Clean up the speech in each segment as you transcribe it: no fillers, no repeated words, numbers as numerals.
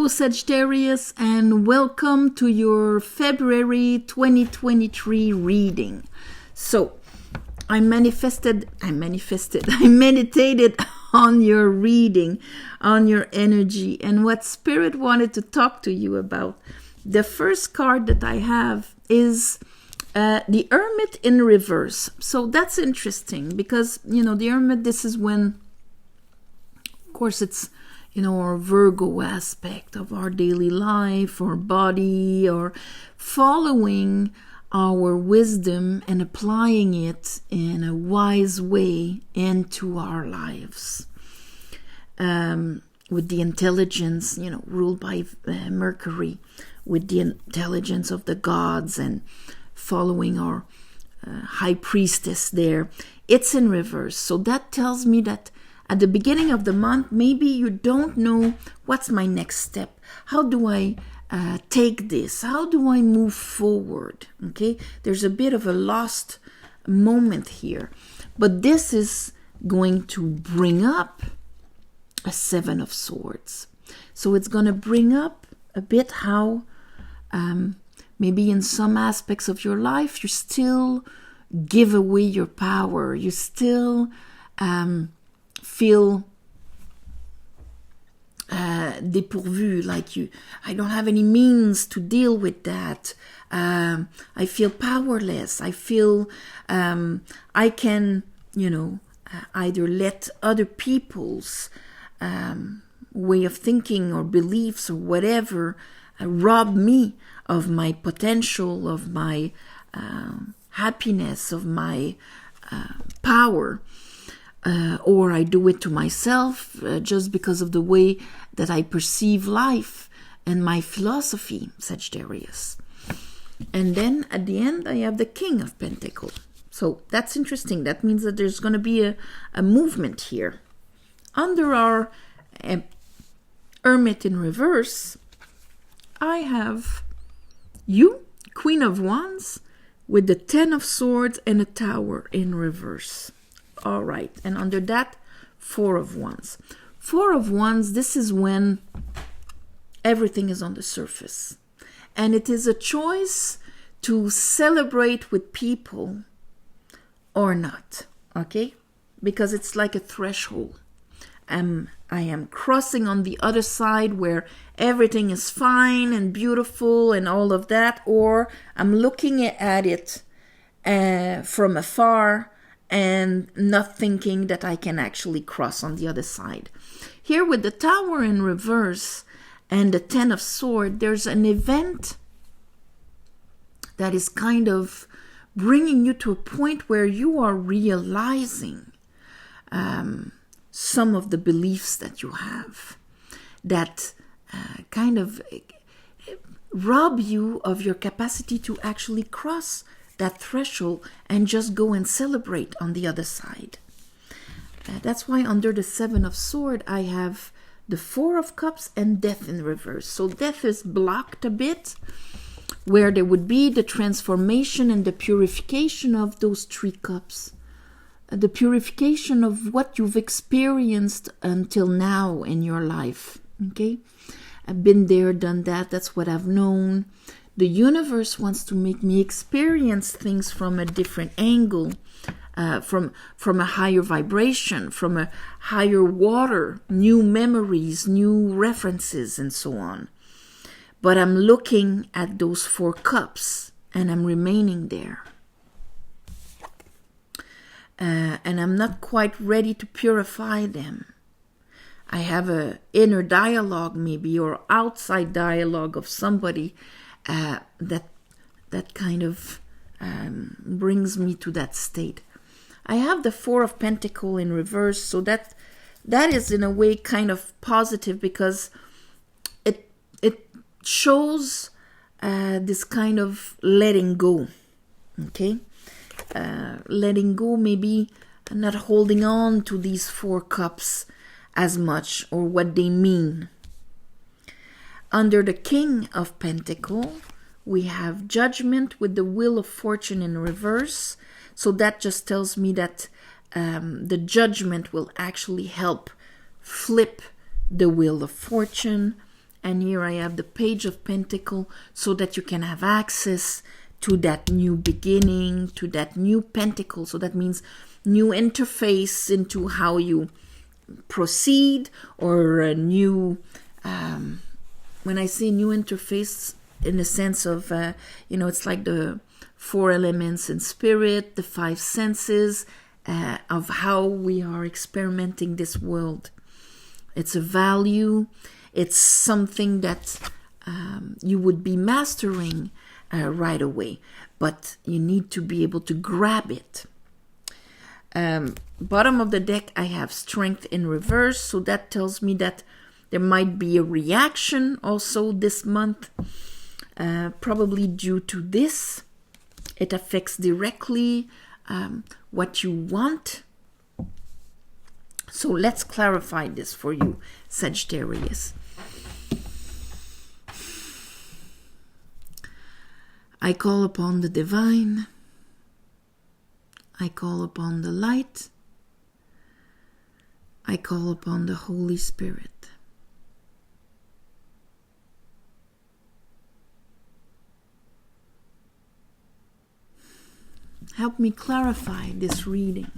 Hello Sagittarius, and welcome to your February 2023 reading. So I meditated on your reading, on your energy, and what Spirit wanted to talk to you about. The first card that I have is the Hermit in reverse. So that's interesting because, the Hermit, this is when, of course, it's our Virgo aspect of our daily life, our body, or following our wisdom and applying it in a wise way into our lives. With the intelligence, ruled by Mercury, with the intelligence of the gods and following our high priestess there. It's in reverse. So that tells me that at the beginning of the month, maybe you don't know what's my next step. How do I take this? How do I move forward? Okay, there's a bit of a lost moment here. But this is going to bring up a Seven of Swords. So it's going to bring up a bit how maybe in some aspects of your life, you still give away your power. You still feel dépourvu, like I don't have any means to deal with that. I feel powerless. I feel I can, either let other people's way of thinking or beliefs or whatever rob me of my potential, of my happiness, of my power. Or I do it to myself just because of the way that I perceive life and my philosophy, Sagittarius. And then at the end, I have the King of Pentacles. So that's interesting. That means that there's going to be a movement here. Under our Hermit in reverse, I have you, Queen of Wands, with the Ten of Swords and a Tower in reverse. All right, and under that, Four of Wands. Four of Wands, this is when everything is on the surface. And it is a choice to celebrate with people or not, okay? Because it's like a threshold. I am crossing on the other side where everything is fine and beautiful and all of that, or I'm looking at it from afar and not thinking that I can actually cross on the other side. Here with the Tower in reverse and the Ten of Swords, there's an event that is kind of bringing you to a point where you are realizing some of the beliefs that you have that kind of rob you of your capacity to actually cross that threshold and just go and celebrate on the other side. That's why under the Seven of Swords, I have the Four of Cups and Death in reverse. So Death is blocked a bit, where there would be the transformation and the purification of those three cups. The purification of what you've experienced until now in your life. Okay? I've been there, done that. That's what I've known. The universe wants to make me experience things from a different angle, from a higher vibration, from a higher water, new memories, new references, and so on. But I'm looking at those four cups, and I'm remaining there. And I'm not quite ready to purify them. I have an inner dialogue maybe, or outside dialogue of somebody that kind of brings me to that state. I have the Four of Pentacles in reverse, so that is in a way kind of positive because it shows this kind of letting go. Okay, letting go, maybe not holding on to these four cups as much or what they mean. Under the King of Pentacles, we have Judgment with the Wheel of Fortune in reverse. So that just tells me that the judgment will actually help flip the Wheel of Fortune And here I have the Page of Pentacles, so that you can have access to that new beginning, to that new pentacle. So that means new interface into how you proceed, or a new, when I say new interface, in the sense of, it's like the 4 elements in spirit, the 5 senses, of how we are experimenting this world. It's a value. It's something that you would be mastering right away, but you need to be able to grab it. Bottom of the deck, I have Strength in reverse, so that tells me that there might be a reaction also this month, probably due to this. It affects directly what you want. So let's clarify this for you, Sagittarius. I call upon the divine. I call upon the light. I call upon the Holy Spirit. Help me clarify this reading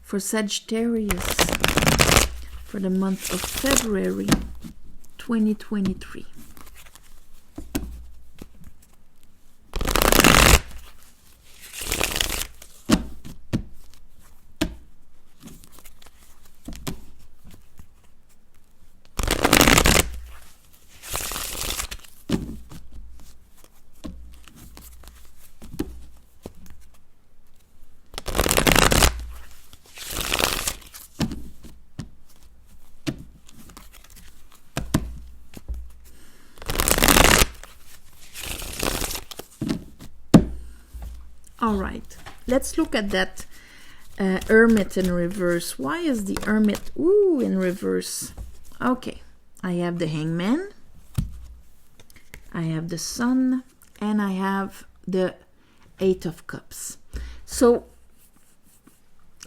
for Sagittarius for the month of February 2023. All right, let's look at that hermit in reverse. Why is the hermit in reverse? Okay, I have the hangman, I have the sun, and I have the 8 of cups. So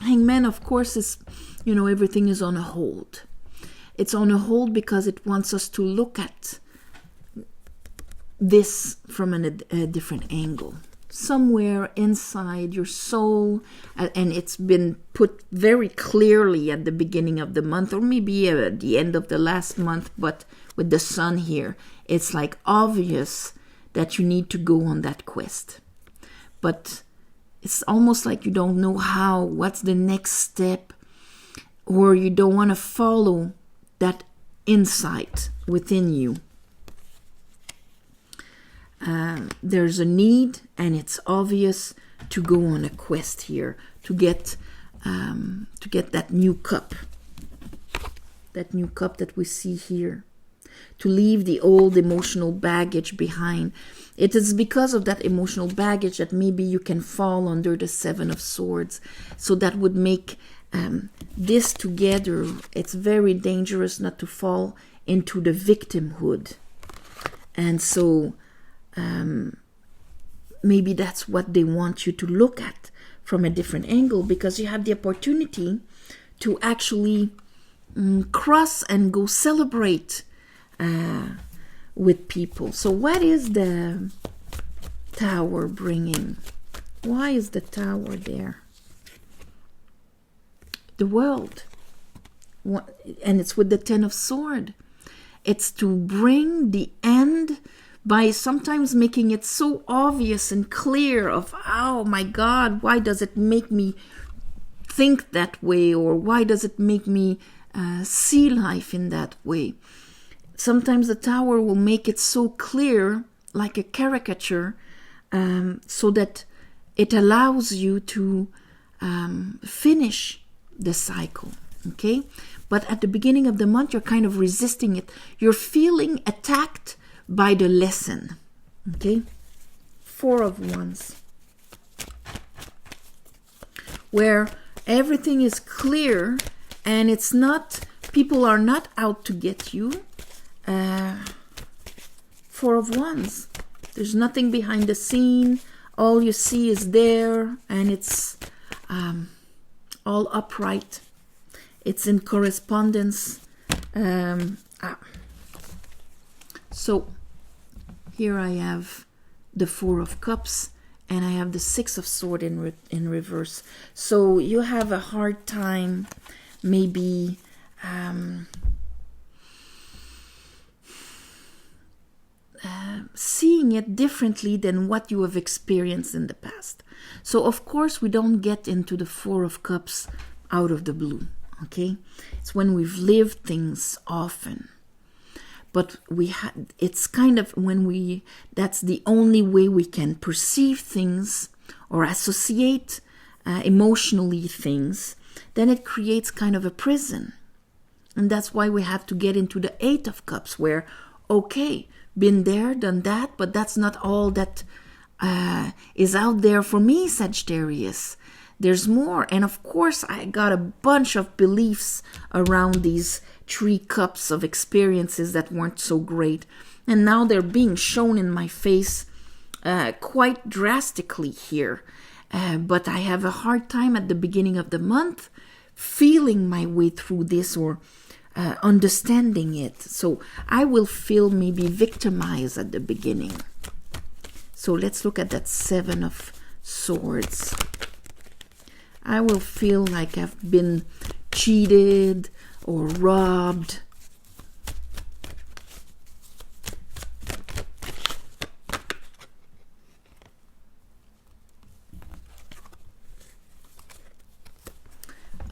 hangman, of course, is, everything is on a hold. It's on a hold because it wants us to look at this from a different angle. Somewhere inside your soul, and it's been put very clearly at the beginning of the month, or maybe at the end of the last month, but with the sun here, it's like obvious that you need to go on that quest. But it's almost like you don't know what's the next step, or you don't want to follow that insight within you. There's a need, and it's obvious to go on a quest here to get that new cup that we see here, to leave the old emotional baggage behind. It is because of that emotional baggage that maybe you can fall under the 7 of Swords. So that would make this together. It's very dangerous not to fall into the victimhood, and so maybe that's what they want you to look at from a different angle, because you have the opportunity to actually cross and go celebrate with people. So what is the Tower bringing? Why is the Tower there? The world. And it's with the 10 of Swords. It's to bring the end by sometimes making it so obvious and clear of, oh my God, why does it make me think that way? Or why does it make me see life in that way? Sometimes the Tower will make it so clear, like a caricature, so that it allows you to finish the cycle, okay? But at the beginning of the month, you're kind of resisting it. You're feeling attacked by the lesson, okay? 4 of Wands, where everything is clear, and it's not, people are not out to get you. 4 of Wands, there's nothing behind the scene. All you see is there, and it's all upright. It's in correspondence. So here I have the Four of Cups, and I have the Six of Swords in reverse. So you have a hard time maybe seeing it differently than what you have experienced in the past. So of course we don't get into the Four of Cups out of the blue, okay? It's when we've lived things often. But it's kind of when that's the only way we can perceive things or associate emotionally things, then it creates kind of a prison. And that's why we have to get into the Eight of Cups, where, okay, been there, done that, but that's not all that is out there for me, Sagittarius. There's more. And of course, I got a bunch of beliefs around these 3 cups of experiences that weren't so great. And now they're being shown in my face quite drastically here. But I have a hard time at the beginning of the month feeling my way through this or understanding it. So I will feel maybe victimized at the beginning. So let's look at that Seven of Swords. I will feel like I've been cheated or robbed.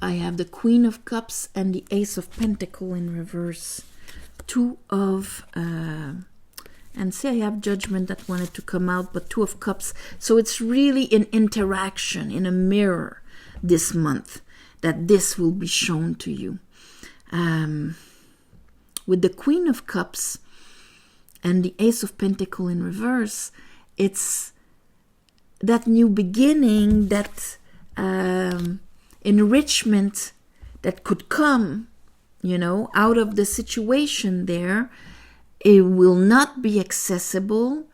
I have the Queen of Cups and the Ace of Pentacles in reverse. And see, I have Judgment that wanted to come out, but Two of Cups. So it's really an interaction, in a mirror this month, that this will be shown to you. With the Queen of Cups and the Ace of Pentacles in reverse, it's that new beginning, that enrichment that could come, out of the situation there. It will not be accessible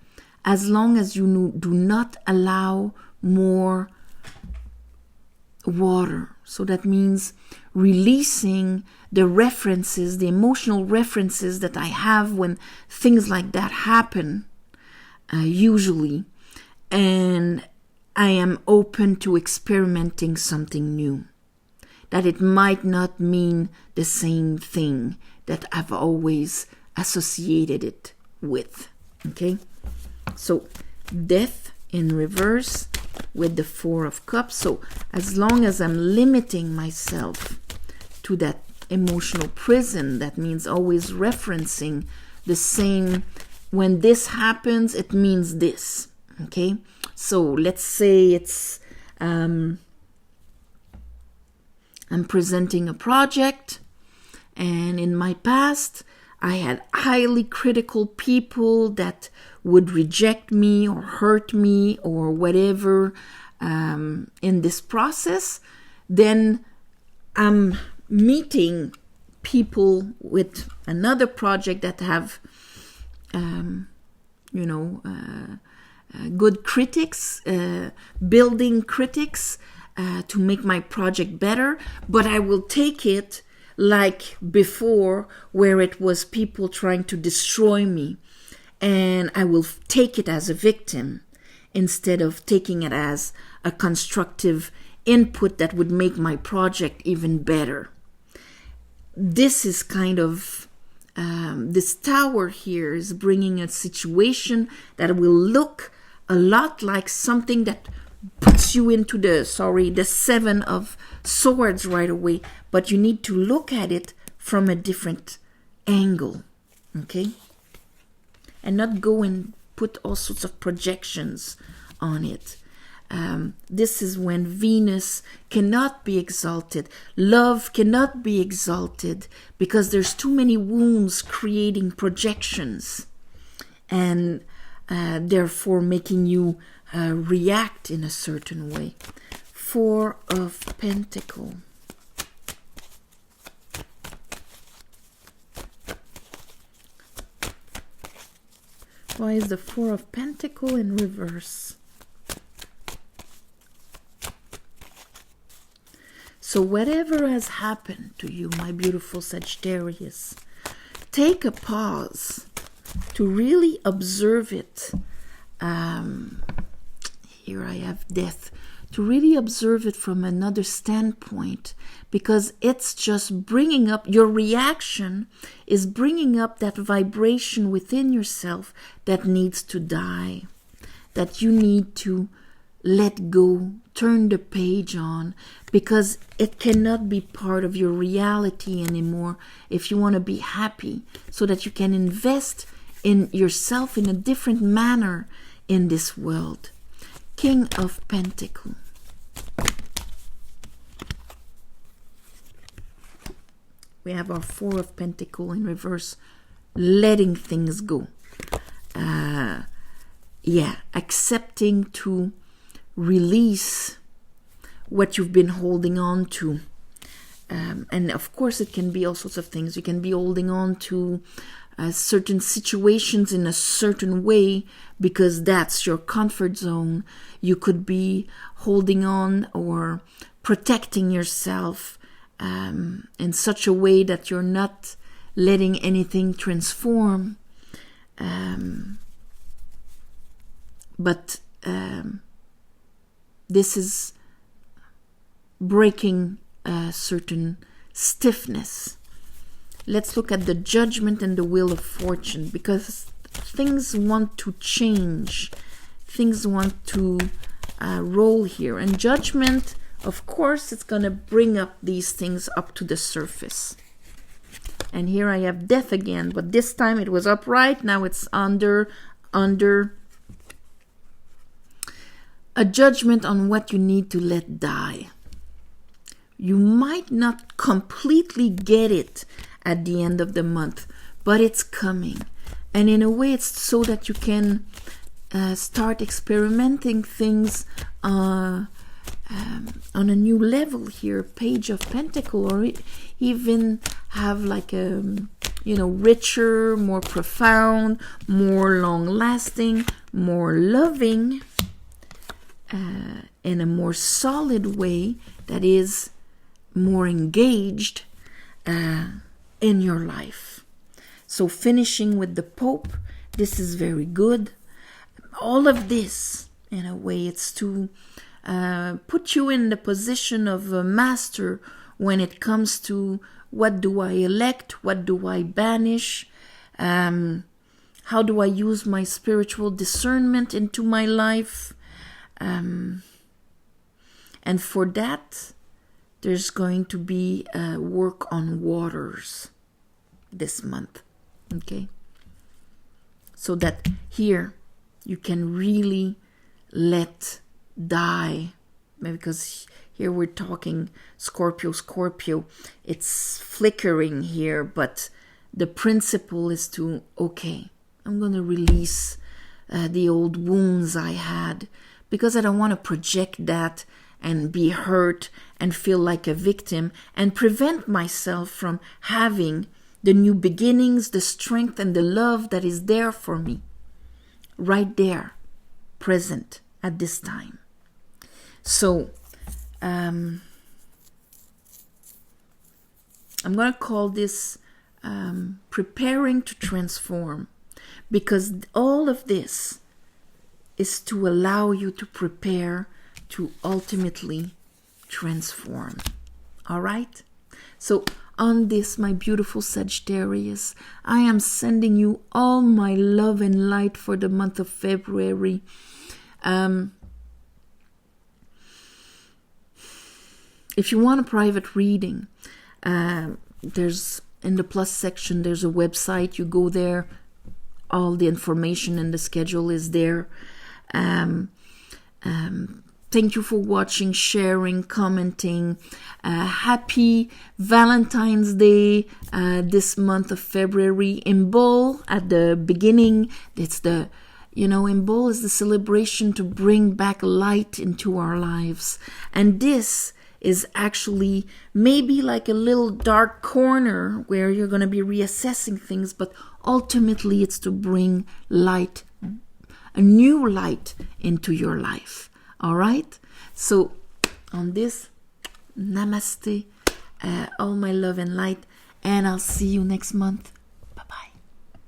as long as you do not allow more water. So that means releasing the references, the emotional references that I have when things like that happen, usually. And I am open to experimenting something new. That it might not mean the same thing that I've always associated it with. Okay? So, Death in reverse with the Four of Cups. So as long as I'm limiting myself to that emotional prison, that means always referencing the same, when this happens, it means this. Okay? So let's say it's, I'm presenting a project, and in my past, I had highly critical people that would reject me or hurt me or whatever in this process. Then I'm meeting people with another project that have, good critics, building critics to make my project better. But I will take it like before, where it was people trying to destroy me, and I will take it as a victim instead of taking it as a constructive input that would make my project even better. This is kind of, this tower here is bringing a situation that will look a lot like something that puts you into the Seven of Swords right away, but you need to look at it from a different angle, okay? And not go and put all sorts of projections on it. This is when Venus cannot be exalted. Love cannot be exalted because there's too many wounds creating projections, and therefore making you react in a certain way. Four of Pentacles. Why is the Four of Pentacles in reverse? So whatever has happened to you, my beautiful Sagittarius, take a pause to really observe it. Here I have death. To really observe it from another standpoint, because it's just bringing up, your reaction is bringing up that vibration within yourself that needs to die, that you need to let go, turn the page on, because it cannot be part of your reality anymore if you want to be happy, so that you can invest in yourself in a different manner in this world. King of Pentacles. We have our Four of Pentacles in reverse, letting things go. Accepting to release what you've been holding on to. And of course, it can be all sorts of things. You can be holding on to certain situations in a certain way because that's your comfort zone. You could be holding on or protecting yourself in such a way that you're not letting anything transform. But this is breaking a certain stiffness. Let's look at the Judgment and the Wheel of Fortune, because things want to change. Things want to roll here. And Judgment, of course, it's going to bring up these things up to the surface. And here I have Death again, but this time it was upright. Now it's under a judgment on what you need to let die. You might not completely get it at the end of the month, but it's coming. And in a way, it's so that you can start experimenting things on a new level here. Page of Pentacles, or even have like a richer, more profound, more long-lasting, more loving, in a more solid way that is more engaged in your life. So finishing with the Pope, this is very good. All of this, in a way, it's to put you in the position of a master when it comes to what do I elect, what do I banish, how do I use my spiritual discernment into my life. And for that, there's going to be work on waters this month, okay? So that here you can really let die, because here we're talking Scorpio. It's flickering here, but the principle is to, okay, I'm going to release the old wounds I had, because I don't want to project that and be hurt and feel like a victim and prevent myself from having the new beginnings, the strength and the love that is there for me, right there, present at this time. So, I'm going to call this preparing to transform, because all of this is to allow you to prepare to ultimately transform. All right? So on this, my beautiful Sagittarius, I am sending you all my love and light for the month of February. If you want a private reading, there's in the plus section, there's a website. You go there. All the information and the schedule is there. Thank you for watching, sharing, commenting. Happy Valentine's Day this month of February. Imbolc at the beginning. It's the, Imbolc is the celebration to bring back light into our lives. And this is actually maybe like a little dark corner where you're going to be reassessing things, but ultimately it's to bring light, a new light into your life. All right? So on this, namaste, all my love and light, and I'll see you next month.